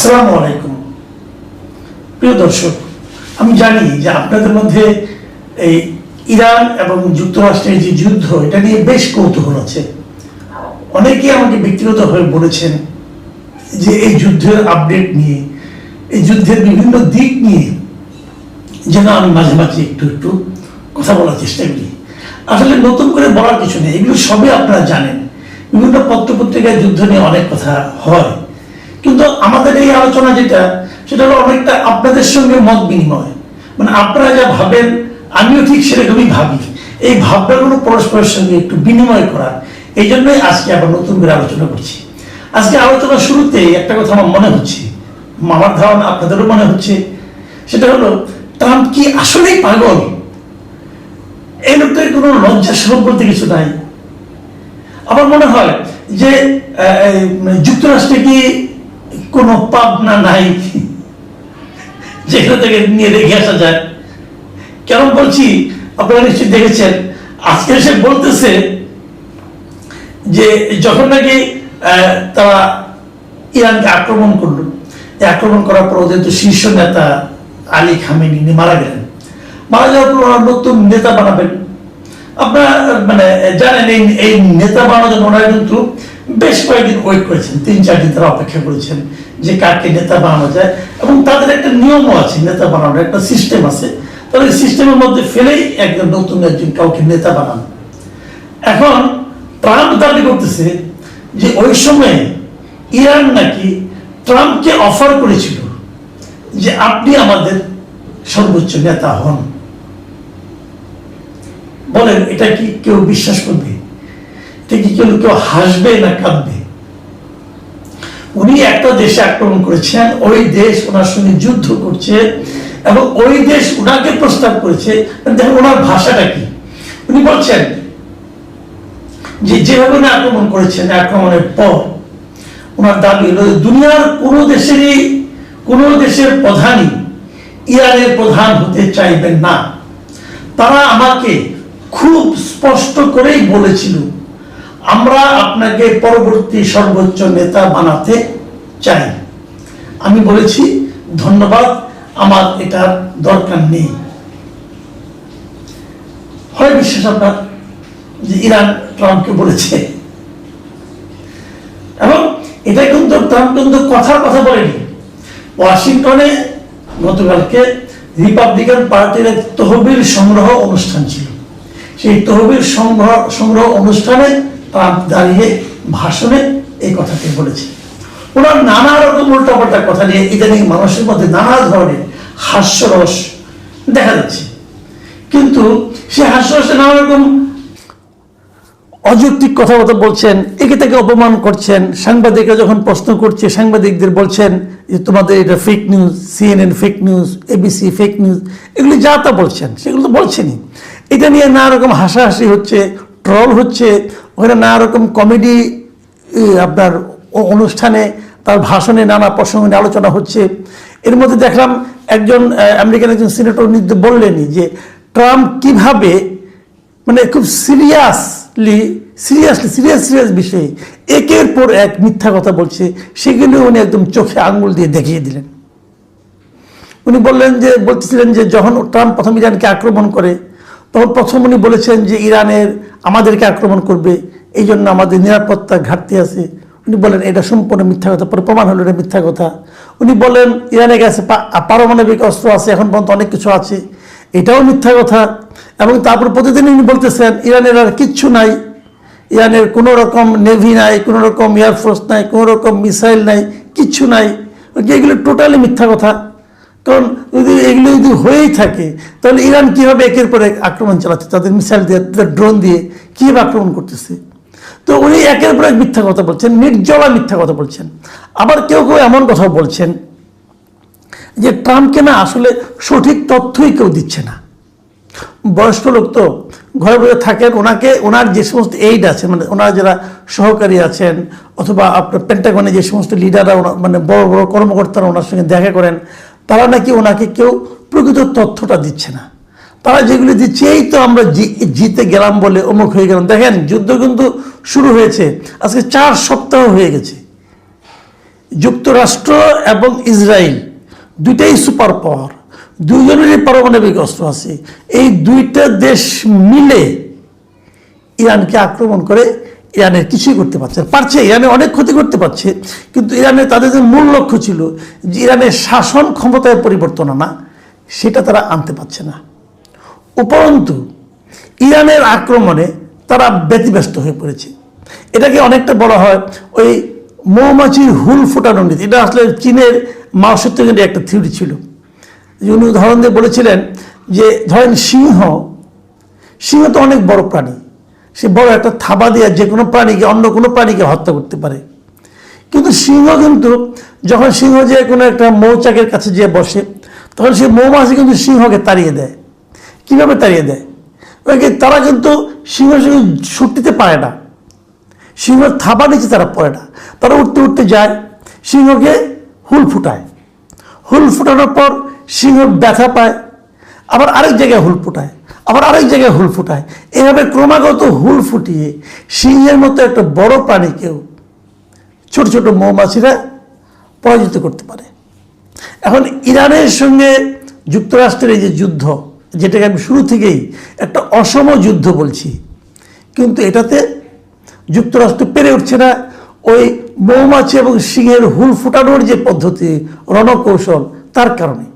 আসসালামু আলাইকুম প্রিয় দর্শক, আমি জানি যে আপনাদের মধ্যে এই ইরান এবং যুক্তরাষ্ট্রের যে যুদ্ধ, এটা নিয়ে বেশ কৌতূহল আছে। অনেকেই আমাকে ব্যক্তিগতভাবে বলেছেন যে এই যুদ্ধের আপডেট নিয়ে, এই যুদ্ধের বিভিন্ন দিক নিয়ে যেন আমি মাঝে মাঝে একটু একটু কথা বলার চেষ্টা করি। আসলে নতুন করে বলার কিছু নেই, এগুলো সবই আপনারা জানেন। বিভিন্ন পত্রপত্রিকায় যুদ্ধ নিয়ে অনেক কথা হয়, কিন্তু আমাদের এই আলোচনা সেটা হলো অনেকটা আপনাদের সঙ্গে মত বিনিময়। মানে আপনারা যা ভাবেন আমিও ঠিক সেরকমই ভাবি, এই ভাবনাগুলো পরস্পরের সঙ্গে একটু বিনিময় করা। এই জন্যই আজকে আবার নতুন করে আলোচনা করছি। আজকে আলোচনা শুরুতে একটা কথা আমার মনে হচ্ছে, আমার ধারণা আপনাদেরও মনে হচ্ছে, সেটা হলো ট্রাম্প কি আসলেই পাগল? এই লোকটার কোনো লজ্জা শরম বলতে কিছু নাই। আমার মনে হয় যে যুক্তরাষ্ট্রে কি কোনো পাবনা নাই যেখানে থেকে নিয়ে রেখে আসা যায়? কেন বলছি আপনারা নিশ্চয়ই দেখেছেন, আজকে সে বলতেছে যে যখন নাকি তারা ইরানকে আক্রমণ করলো, আক্রমণ করার পর ওদের তো শীর্ষ নেতা আলী খামেনি মারা গেলেন। মারা যাওয়ার পর নতুন নেতা বানাবেন। আপনারা মানে জানেন এই নেতা বানানোর জন্য ওনারা কিন্তু বেশ কয়েকদিন ওয়েট করেছেন, 3-4 দিন তারা অপেক্ষা করেছেন যে কাকে নেতা বানানো যায়। এবং তাদের একটা নিয়মও আছে, নেতা বানানোর একটা সিস্টেম আছে। তাহলে সিস্টেমের মধ্যে ফেলেই একজন নতুন একজন কাউকে নেতা বানান। এখন ট্রাম্প দাবি করতেছে যে ওই সময় ইরান নাকি ট্রাম্পকে অফার করেছিল যে আপনি আমাদের সর্বোচ্চ নেতা হন। বলেন এটা কি কেউ বিশ্বাস করবে? এটা কি কেউ হাসবে না কাঁদবে? উনি একটা দেশে আক্রমণ করেছেন, ওই দেশ ওনার সঙ্গে যুদ্ধ করছে এবং ওই দেশ ওনাকে প্রস্তাব করেছে। দেখেন ওনার ভাষাটা কি, উনি বলছেন যে যেভাবে উনি আক্রমণ করেছেন, আক্রমণের পর ওনার দাবি হলো দুনিয়ার কোনো দেশের প্রধানই ইরানের প্রধান হতে চাইবেন না। তারা আমাকে খুব স্পষ্ট করেই বলেছিল, আমরা আপনাকে পরবর্তী সর্বোচ্চ নেতা বানাতে চাই। আমি বলেছি ধন্যবাদ, আমার এটার দরকার নেই। হয় বিশ্বাস আপনার যে ইরান ট্রাম্পকে বলেছে? এবং এটা কিন্তু ট্রাম্প কিন্তু কথার কথা বলেনি। ওয়াশিংটনে গতকালকে রিপাবলিকান পার্টির এক তহবিল সংগ্রহ অনুষ্ঠান ছিল। সেই তহবিল সংগ্রহ অনুষ্ঠানে ট্রাম্প দাঁড়িয়ে ভাষণে এই কথাটি বলেছে। ওনার নানা রকম উল্টাপাল্টা কথা নিয়ে ইদানিং মানুষের মধ্যে নানা ধরনের হাস্যরস দেখা যাচ্ছে, কিন্তু সে হাস্যরসে নানা রকম অযৌক্তিক কথাবার্তা বলছেন, একে তাকে অপমান করছেন। সাংবাদিকরা যখন প্রশ্ন করছে, সাংবাদিকদের বলছেন যে তোমাদের এটা fake news, CNN fake news, ABC fake news, এগুলি যা তা বলছেন, সেগুলো তো বলছেনই। এটা নিয়ে নানা রকম হাসাহাসি হচ্ছে, ট্রল হচ্ছে, ওখানে নানা রকম কমেডি আপনার অনুষ্ঠানে তার ভাষণে নানা প্রসঙ্গ নিয়ে আলোচনা হচ্ছে। এর মধ্যে দেখলাম একজন আমেরিকান একজন সিনেটর বললেনই যে ট্রাম্প কিভাবে মানে খুব সিরিয়াস বিষয়ে একের পর এক মিথ্যা কথা বলছে, সেগুলো উনি একদম চোখে আঙ্গুল দিয়ে দেখিয়ে দিলেন। উনি বলতেছিলেন যে যখন ট্রাম্প প্রথম ইরানকে আক্রমণ করে, তখন প্রথম উনি বলেছেন যে আমাদেরকে আক্রমণ করবে, এই জন্য আমাদের নিরাপত্তার ঘাটতি আছে। উনি বলেন এটা সম্পূর্ণ মিথ্যা কথা, পরে প্রমাণ হলো এটা মিথ্যা কথা। উনি বলেন ইরানের কাছে পারমাণবিক অস্ত্র আছে, এখন পর্যন্ত অনেক কিছু আছে, এটাও মিথ্যা কথা। এবং তারপর প্রতিদিন উনি বলতেছেন ইরানের আর কিচ্ছু নাই, ইরানের কোনো রকম নেভি নাই, কোনো রকম এয়ারফোর্স নাই, কোনো রকম মিসাইল নাই, কিচ্ছু নাই। এগুলো টোটালি মিথ্যা কথা। কারণ এগুলো যদি হয়েই থাকে তাহলে ইরান কীভাবে একের পর এক আক্রমণ চালাচ্ছে, তাদের মিসাইল দিয়ে, তাদের ড্রোন দিয়ে কীভাবে আক্রমণ করতেছে? তো উনি একের পর এক মিথ্যা কথা বলছেন, নির্জলা মিথ্যা কথা বলছেন। আবার কেউ কেউ এমন কথা বলছেন যে ট্রাম্পকে না আসলে সঠিক তথ্যই কেউ দিচ্ছে না। বয়স্ক লোক তো ঘরে বসে থাকেন, ওনার যে সমস্ত এইড আছে, মানে ওনার যারা সহকারী আছেন অথবা আপনার পেন্টাগনে যে সমস্ত লিডাররা মানে বড় বড় কর্মকর্তারা ওনার সঙ্গে দেখা করেন, তারা নাকি ওনাকে কেউ প্রকৃত তথ্যটা দিচ্ছে না। তারা যেগুলি দিচ্ছে এই তো আমরা জিতে গেলাম বলে অমুক হয়ে গেলাম। দেখেন যুদ্ধ কিন্তু শুরু হয়েছে আজকে 4 সপ্তাহ হয়ে গেছে। যুক্তরাষ্ট্র এবং ইসরায়েল দুইটাই সুপার পাওয়ার, দুইজনেরই পারমাণবিক অস্ত্র আছে। এই দুইটা দেশ মিলে ইরানকে আক্রমণ করে ইরানের কিছুই করতে পারছে, ইরানে অনেক ক্ষতি করতে পারছে, কিন্তু ইরানের তাদের যে মূল লক্ষ্য ছিল যে ইরানের শাসন ক্ষমতায় পরিবর্তন আনা, সেটা তারা আনতে পারছে না। উপরন্তু ইরানের আক্রমণে তারা ব্যতিব্যস্ত হয়ে পড়েছে। এটাকে অনেকটা বলা হয় ওই মৌমাছির হুল ফোটানোর নীতি। এটা আসলে চীনের মাও সেতুংয়ের একটা থিওরি ছিল। উনি উদাহরণ দিয়ে বলেছিলেন যে ধরেন সিংহ তো অনেক বড় প্রাণী, সে বড় একটা থাবা দিয়ে যে কোনো প্রাণীকে অন্য কোনো প্রাণীকে হত্যা করতে পারে। কিন্তু যখন সিংহ যে কোনো একটা মৌচাকের কাছে যেয়ে বসে, তখন সেই মৌমাছি কিন্তু সিংহকে তাড়িয়ে দেয়। কীভাবে তাড়িয়ে দেয়? তারা কিন্তু সিংহ ছুটতে পারে না, সিংহের থাবা নিচে তারা পড়ে না, তারা উঠতে উঠতে যায়, সিংহকে হুল ফুটায়, হুল ফুটানোর পর সিংহ ব্যথা পায়, আবার আরেক জায়গায় হুল ফুটায়, আবার আরেক জায়গায় হুল ফুটায়। এভাবে ক্রমাগত হুল ফুটিয়ে সিংহের মতো একটা বড় প্রাণীকেও ছোট ছোট মৌমাছিরা পরাজিত করতে পারে। এখন ইরানের সঙ্গে যুক্তরাষ্ট্রের এই যে যুদ্ধ, যেটাকে আমি শুরু থেকেই একটা অসম যুদ্ধ বলছি, কিন্তু এটাতে যুক্তরাষ্ট্র পেরে উঠছে না ওই মৌমাছি এবং সিংহের হুল ফুটানোর যে পদ্ধতি, রণকৌশল, তার কারণে।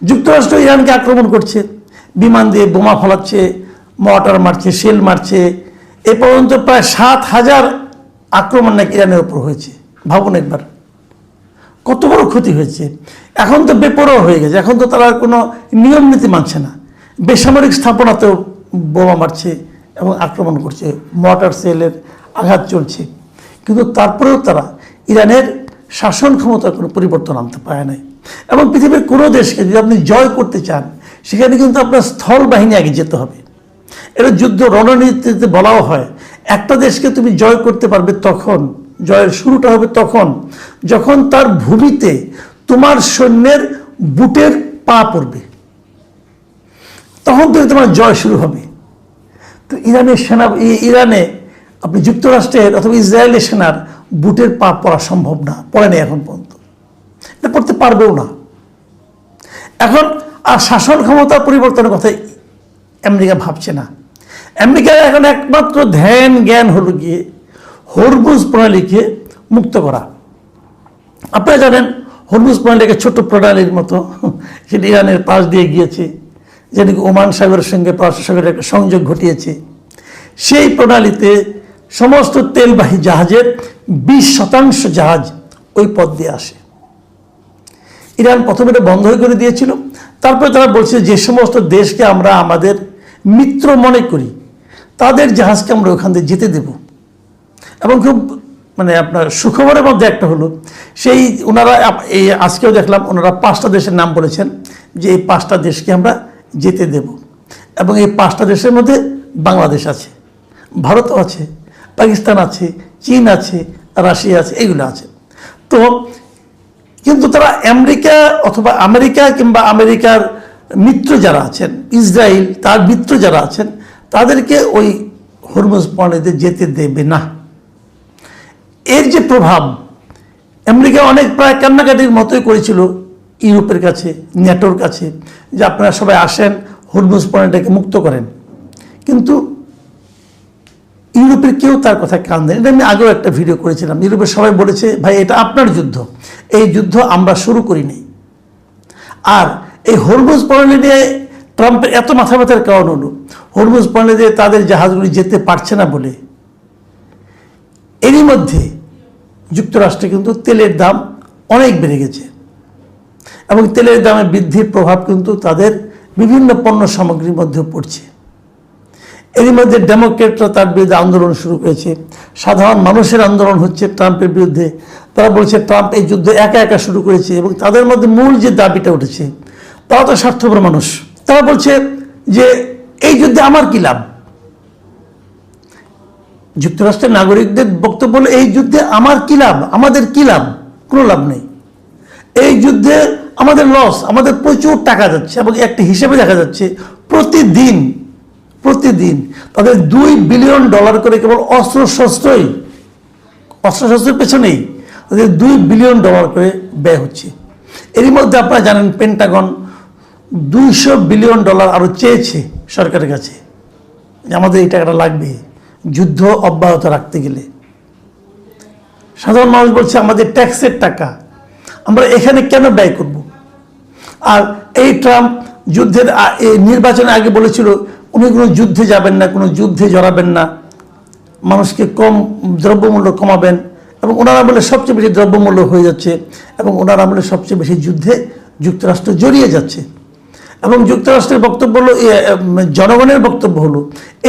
যুক্তরাষ্ট্র ইরানকে আক্রমণ করছে, বিমান দিয়ে বোমা ফলাচ্ছে, মর্টার মারছে, শেল মারছে। এ পর্যন্ত প্রায় 7,000 আক্রমণ নাকি ইরানের উপর হয়েছে। ভাবুন একবার কত বড় ক্ষতি হয়েছে। এখন তো বেপরোয়া হয়ে গেছে, এখন তো তারা কোনো নিয়ম নীতি মানছে না, বেসামরিক স্থাপনাতেও বোমা মারছে এবং আক্রমণ করছে, মর্টার সেলের আঘাত চলছে। কিন্তু তারপরেও তারা ইরানের শাসন ক্ষমতার কোনো পরিবর্তন আনতে পারে নাই। এবং পৃথিবীর কোনো দেশকে যদি আপনি জয় করতে চান, সেখানে কিন্তু আপনার স্থল বাহিনী আগে যেতে হবে। এটা যুদ্ধ রণনীতিতে বলাও হয়, একটা দেশকে তুমি জয় করতে পারবে তখন, জয়ের শুরুটা হবে তখন যখন তার ভূমিতে তোমার সৈন্যের বুটের পা পড়বে, তখন থেকে তোমার জয় শুরু হবে। তো ইরানে আপনি যুক্তরাষ্ট্রের অথবা ইসরায়েলের সেনার বুটের পা পড়া সম্ভব না, পড়ে নেই এখন পর্যন্ত, এটা পড়তে পারবেও না। এখন আর শাসন ক্ষমতা পরিবর্তনের কথা আমেরিকা ভাবছে না। আমেরিকার এখন একমাত্র ধ্যান জ্ঞান হলো গিয়ে হরমুজ প্রণালীকে মুক্ত করা। আপনারা জানেন হরমুজ প্রণালীকে ছোট প্রণালীর মতো, সেটি ইরানের পাশ দিয়ে গিয়েছে, যেটি ওমান সাগরের সঙ্গে পারস্য সাগরের একটা সংযোগ ঘটিয়েছে। সেই প্রণালীতে সমস্ত তেলবাহী জাহাজের 20% জাহাজ ওই পথ দিয়ে আসে। ইরান প্রথমে এটা বন্ধ করে দিয়েছিল, তারপরে তারা বলছে যে সমস্ত দেশকে আমরা আমাদের মিত্র মনে করি তাদের জাহাজকে আমরা ওখান দিয়ে যেতে দেব। এবং খুব আপনার সুখবরের মধ্যে একটা হলো, সেই ওনারা এই আজকেও দেখলাম ওনারা 5টা দেশের নাম বলেছেন যে এই 5টা দেশকে আমরা যেতে দেব। এবং এই 5টা দেশের মধ্যে বাংলাদেশ আছে, ভারতও আছে, পাকিস্তান আছে, চীন আছে, রাশিয়া আছে, এগুলো আছে। তো কিন্তু তারা আমেরিকা কিংবা আমেরিকার মিত্র যারা আছেন, ইসরায়েল তার মিত্র যারা আছেন, তাদেরকে ওই হরমুজ প্রণালীতে যেতে দেবে না। এর যে প্রভাব, আমেরিকা অনেক প্রায় কান্নাকাটির মতোই করেছিল ইউরোপের কাছে, ন্যাটোর কাছে, যে আপনারা সবাই আসেন হরমুজ প্রণালীটাকে মুক্ত করেন। কিন্তু ইউরোপের কেউ তার কথা কান দেন। এটা আমি আগেও একটা ভিডিও করেছিলাম। ইউরোপের সবাই বলেছে, ভাই এটা আপনার যুদ্ধ, এই যুদ্ধ আমরা শুরু করিনি। আর এই হরমুজ প্রণালী নিয়ে ট্রাম্পের এত মাথা ব্যথার কারণ হলো, হরমুজ প্রণালী দিয়ে তাদের জাহাজগুলি যেতে পারছে না বলে। এরই মধ্যে যুক্তরাষ্ট্রে কিন্তু তেলের দাম অনেক বেড়ে গেছে এবং তেলের দামে বৃদ্ধির প্রভাব কিন্তু তাদের বিভিন্ন পণ্য সামগ্রীর মধ্যে পড়ছে। এরই মধ্যে ডেমোক্রেটরা তার বিরুদ্ধে আন্দোলন শুরু করেছে, সাধারণ মানুষের আন্দোলন হচ্ছে ট্রাম্পের বিরুদ্ধে। তারা বলছে ট্রাম্প এই যুদ্ধ একা একা শুরু করেছে এবং তাদের মধ্যে মূল যে দাবিটা উঠেছে, তারা তো স্বার্থপর মানুষ, তারা বলছে যে এই যুদ্ধে আমার কি লাভ। যুক্তরাষ্ট্রের নাগরিকদের বক্তব্য হলো, এই যুদ্ধে আমার কি লাভ, আমাদের কি লাভ, কোনো লাভ নেই। এই যুদ্ধে আমাদের লস, আমাদের প্রচুর টাকা যাচ্ছে এবং একটা হিসেবে দেখা যাচ্ছে প্রতিদিন তাদের $2 বিলিয়ন করে কেবল অস্ত্রশস্ত্রের পেছনেই $2 বিলিয়ন করে ব্যয় হচ্ছে। এরই মধ্যে আপনারা জানেন পেন্টাগন $200 বিলিয়ন আরও চেয়েছে সরকারের কাছে, যে আমাদের এই টাকাটা লাগবে যুদ্ধ অব্যাহত রাখতে গেলে। সাধারণ মানুষ বলছে আমাদের ট্যাক্সের টাকা আমরা এখানে কেন ব্যয় করব? আর এই ট্রাম্প যুদ্ধের নির্বাচনের আগে বলেছিল উনি কোনো যুদ্ধে যাবেন না, কোনো যুদ্ধে জড়াবেন না, মানুষকে কম দ্রব্যমূল্য কমাবেন, এবং ওনার আমলে সবচেয়ে বেশি দ্রব্যমূল্য হয়ে যাচ্ছে, এবং ওনার আমলে সবচেয়ে বেশি যুদ্ধে যুক্তরাষ্ট্র জড়িয়ে যাচ্ছে। এবং যুক্তরাষ্ট্রের বক্তব্য হলো, জনগণের বক্তব্য হলো,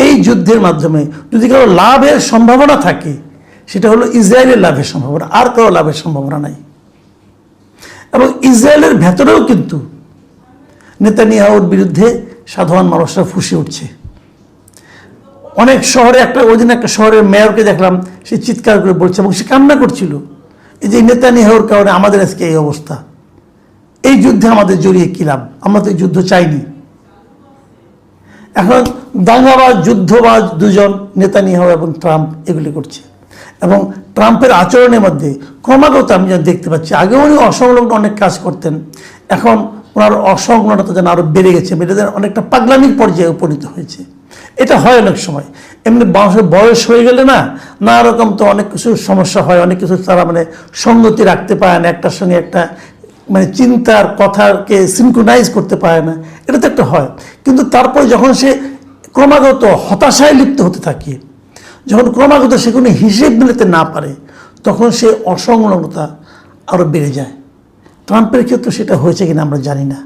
এই যুদ্ধের মাধ্যমে যদি কারো লাভের সম্ভাবনা থাকে সেটা হলো ইসরায়েলের লাভের সম্ভাবনা, আর কারো লাভের সম্ভাবনা নাই। এবং ইসরায়েলের ভেতরেও কিন্তু নেতানিয়াহুর বিরুদ্ধে সাধারণ মানুষরা ফুঁসে উঠছে। অনেক শহরে ওই দিন একটা শহরের মেয়রকে দেখলাম, সে চিৎকার করে বলছে এবং সে কান্না করছিল, এই যে নেতানিয়াহুর কারণে আমাদের আজকে এই অবস্থা, এই যুদ্ধে আমাদের জড়িয়ে কী লাভ, আমরা তো এই যুদ্ধ চাইনি। এখন দাঙ্গাবাজ যুদ্ধবাজ দুজন নেতানিয়াহু এবং ট্রাম্প এগুলি করছে। এবং ট্রাম্পের আচরণের মধ্যে ক্রমাগত আমি যা দেখতে পাচ্ছি, আগেও উনি অসংলগ্ন অনেক কাজ করতেন, এখন ওনার অসংলগ্নতা যেন আরও বেড়ে গেছে, অনেকটা পাগলামির পর্যায়ে উপনীত হয়েছে। এটা হয় অনেক সময়, এমনি মানুষের বয়স হয়ে গেলে না রকম তো অনেক কিছু সমস্যা হয়, অনেক কিছু তারা সঙ্গতি রাখতে পারে না, একটার সঙ্গে একটা চিন্তার কথাকে সিনক্রোনাইজ করতে পারে না, এটা তো একটা হয়। কিন্তু তারপর যখন সে ক্রমাগত হতাশায় লিপ্ত হতে থাকে, যখন ক্রমাগত সে কোনো হিসেব মিলাতে না পারে, তখন সে অসংলগ্নতা আরও বেড়ে যায়। ট্রাম্পের ক্ষেত্রে সেটা হয়েছে কিনা আমরা জানি না,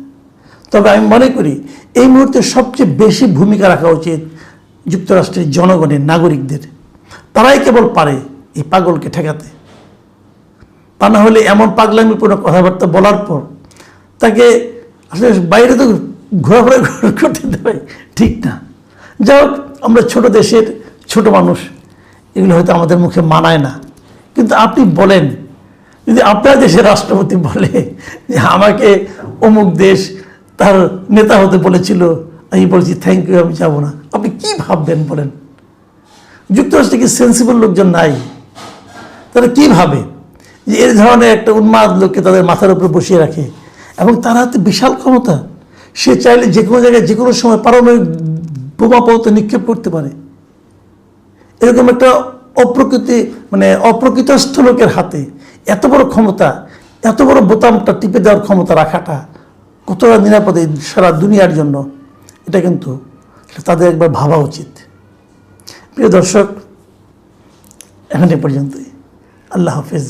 তবে আমি মনে করি এই মুহূর্তে সবচেয়ে বেশি ভূমিকা রাখা উচিত যুক্তরাষ্ট্রের জনগণের, নাগরিকদের। তারাই কেবল পারে এই পাগলকে ঠেকাতে। তা না হলে এমন পাগলামিপূর্ণ কথাবার্তা বলার পর তাকে আসলে বাইরে তো ঘোরাফেরা করতে দেবে, ঠিক না। যাই হোক, আমরা ছোট দেশের ছোট মানুষ, এগুলো হয়তো আমাদের মুখে মানায় না। কিন্তু আপনি বলেন, যদি আপনার দেশের রাষ্ট্রপতি বলে যে আমাকে অমুক দেশ তার নেতা হতে বলেছিল, আমি বলছি থ্যাংক ইউ, আমি যাবো না, আপনি কি ভাববেন বলেন? যুক্তরাষ্ট্রে কি সেন্সিবল লোকজন নাই? তারা কি ভাবে যে এই ধরনের একটা উন্মাদ লোককে তাদের মাথার উপরে বসিয়ে রাখে, এবং তার হাতে বিশাল ক্ষমতা, সে চাইলে যে কোনো জায়গায় যে কোনো সময় পারমাণবিক বোমা পৌঁছে নিক্ষেপ করতে পারে। এরকম একটা অপ্রকৃতস্থ লোকের হাতে এত বড় ক্ষমতা, এত বড় বোতামটা টিপে দেওয়ার ক্ষমতা রাখাটা কতটা নিরাপদে সারা দুনিয়ার জন্য, এটা কিন্তু তাদের একবার ভাবা উচিত। প্রিয় দর্শক, এখন এ পর্যন্তই। আল্লাহ হাফেজ।